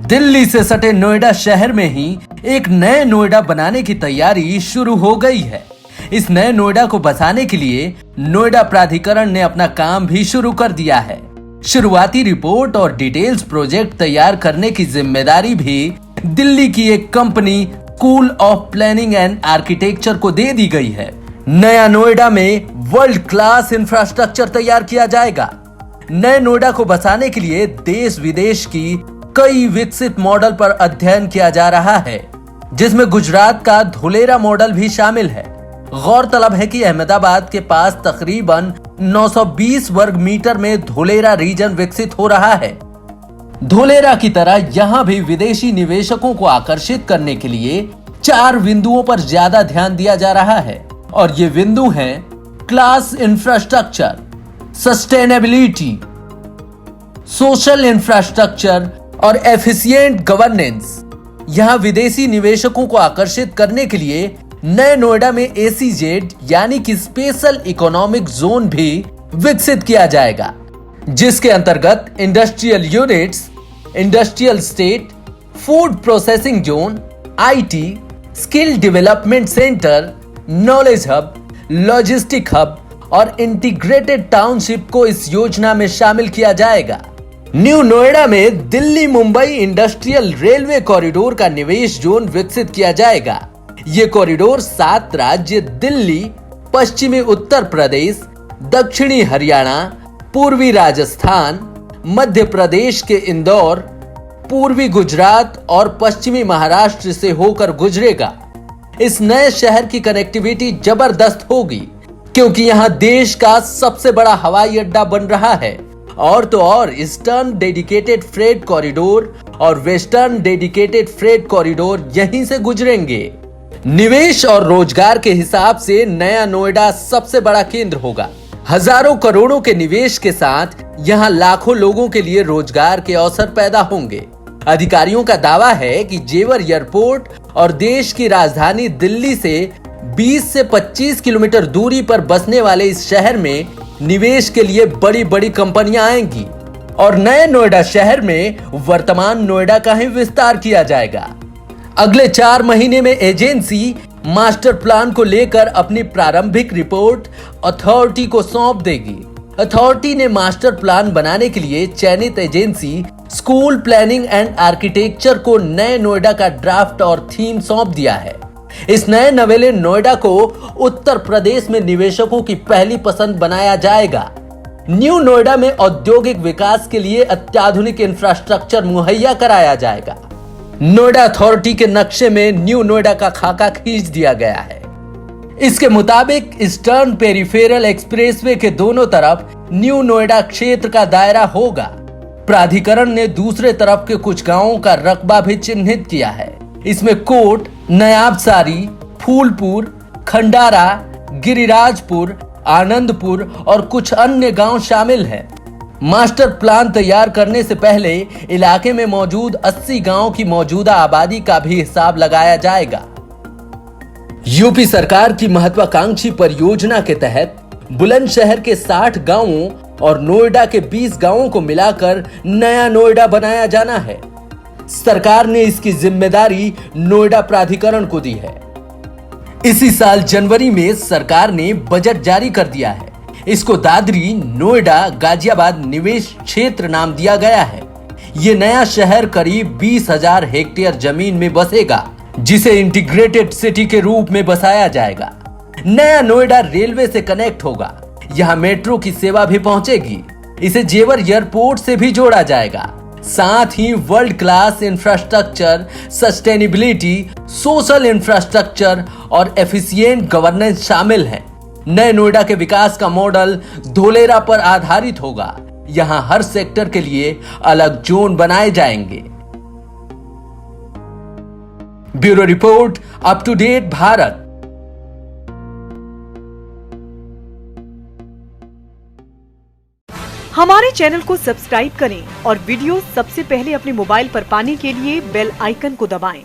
दिल्ली से सटे नोएडा शहर में ही एक नए नोएडा बनाने की तैयारी शुरू हो गई है। इस नए नोएडा को बसाने के लिए नोएडा प्राधिकरण ने अपना काम भी शुरू कर दिया है। शुरुआती रिपोर्ट और डिटेल्स प्रोजेक्ट तैयार करने की जिम्मेदारी भी दिल्ली की एक company school of planning and architecture को दे दी गई है। नया नोएडा में वर्ल्ड क्लास इंफ्रास्ट्रक्चर तैयार किया जाएगा। नए नोएडा को बसाने के लिए देश विदेश की कई विकसित मॉडल पर अध्ययन किया जा रहा है, जिसमें गुजरात का धोलेरा मॉडल भी शामिल है। गौरतलब है कि अहमदाबाद के पास तकरीबन 920 वर्ग मीटर में धोलेरा रीजन विकसित हो रहा है। धोलेरा की तरह यहां भी विदेशी निवेशकों को आकर्षित करने के लिए 4 बिंदुओं पर ज्यादा ध्यान दिया जा रहा है, और ये बिंदु हैं class infrastructure, sustainability, social infrastructure और एफिशिएंट गवर्नेंस। यहां विदेशी निवेशकों को आकर्षित करने के लिए नए नोएडा में एसीजेड यानी कि स्पेशल इकोनॉमिक जोन भी विकसित किया जाएगा, जिसके अंतर्गत industrial units, industrial state, food processing zone, IT, skill development centre, knowledge hub, logistic hub और इंटीग्रेटेड टाउनशिप को इस योजना में शामिल किया जाएगा। न्यू नोएडा में Delhi Mumbai industrial railway corridor का निवेश जोन विकसित किया जाएगा। ये कॉरिडोर 7 राज्य दिल्ली, पश्चिमी उत्तर प्रदेश, दक्षिणी हरियाणा, पूर्वी राजस्थान, मध्य प्रदेश के इंदौर, पूर्वी गुजरात और पश्चिमी महाराष्ट्र से होकर गुजरेगा। इस नए शहर की कनेक्टिविटी जबरदस्त होगी, क्योंकि यहां देश का सबसे बड़ा हवाई अड्डा बन रहा है। और तो और ईस्टर्न डेडिकेटेड फ्रेट कॉरिडोर और वेस्टर्न डेडिकेटेड फ्रेट कॉरिडोर यहीं से गुजरेंगे। निवेश और रोजगार के हिसाब से नया नोएडा सबसे बड़ा केंद्र होगा। हजारों करोड़ों के निवेश के साथ यहां लाखों लोगों के लिए रोजगार के अवसर पैदा होंगे। अधिकारियों का दावा है कि जेवर एयरपोर्ट और देश की राजधानी दिल्ली से 20 से 25 किलोमीटर दूरी पर बसने वाले इस शहर में निवेश के लिए बड़ी बड़ी कंपनियां आएंगी, और नए नोएडा शहर में वर्तमान नोएडा का ही विस्तार किया जाएगा। अगले 4 महीने में एजेंसी मास्टर प्लान को लेकर अपनी प्रारंभिक रिपोर्ट अथॉरिटी को सौंप देगी। अथॉरिटी ने मास्टर प्लान बनाने के लिए चयनित agency school planning and architecture को नए नोएडा का ड्राफ्ट और थीम सौंप दिया है। इस नए नवेले नोएडा को उत्तर प्रदेश में निवेशकों की पहली पसंद बनाया जाएगा। न्यू नोएडा में औद्योगिक विकास के लिए अत्याधुनिक इंफ्रास्ट्रक्चर मुहैया कराया जाएगा। नोएडा अथॉरिटी के नक्शे में न्यू नोएडा का खाका खींच दिया गया है। इसके मुताबिक ईस्टर्न पेरिफेरल एक्सप्रेसवे के दोनों तरफ न्यू नोएडा क्षेत्र का दायरा होगा। प्राधिकरण ने दूसरे तरफ के कुछ गांवों का रकबा भी चिन्हित किया है। इसमें कोट, नयाबसारी, फूलपुर, खंडारा, गिरिराजपुर, आनंदपुर और कुछ अन्य गांव शामिल हैं। मास्टर प्लान तैयार करने से पहले इलाके में मौजूद 80 गांवों की मौजूदा आबादी का भी हिसाब लगाया जाएगा। यूपी सरकार की महत्वाकांक्षी परियोजना के तहत बुलंदशहर के 60 गांवों और नोएडा के 20 गांवों को मिलाकर नया नोएडा बनाया जाना है। सरकार ने इसकी जिम्मेदारी नोएडा प्राधिकरण को दी है। इसी साल जनवरी में सरकार ने बजट जारी कर दिया है। इसको दादरी नोएडा गाजियाबाद निवेश क्षेत्र नाम दिया गया है। ये नया शहर करीब 20,000 हेक्टेयर जमीन में बसेगा, जिसे इंटीग्रेटेड सिटी के रूप में बसाया जाएगा। नया नोएडा रेलवे से कनेक्ट होगा। यहाँ मेट्रो की सेवा भी पहुंचेगी। इसे जेवर एयरपोर्ट से भी जोड़ा जाएगा। साथ ही world class infrastructure, sustainability, social infrastructure और एफिशिएंट गवर्नेंस शामिल हैं। नए नोएडा के विकास का मॉडल धोलेरा पर आधारित होगा। यहां हर सेक्टर के लिए अलग जोन बनाए जाएंगे। Bureau report, up to date Bharat. हमारे चैनल को सब्सक्राइब करें और वीडियो सबसे पहले अपने मोबाइल पर पाने के लिए बेल आइकन को दबाएं।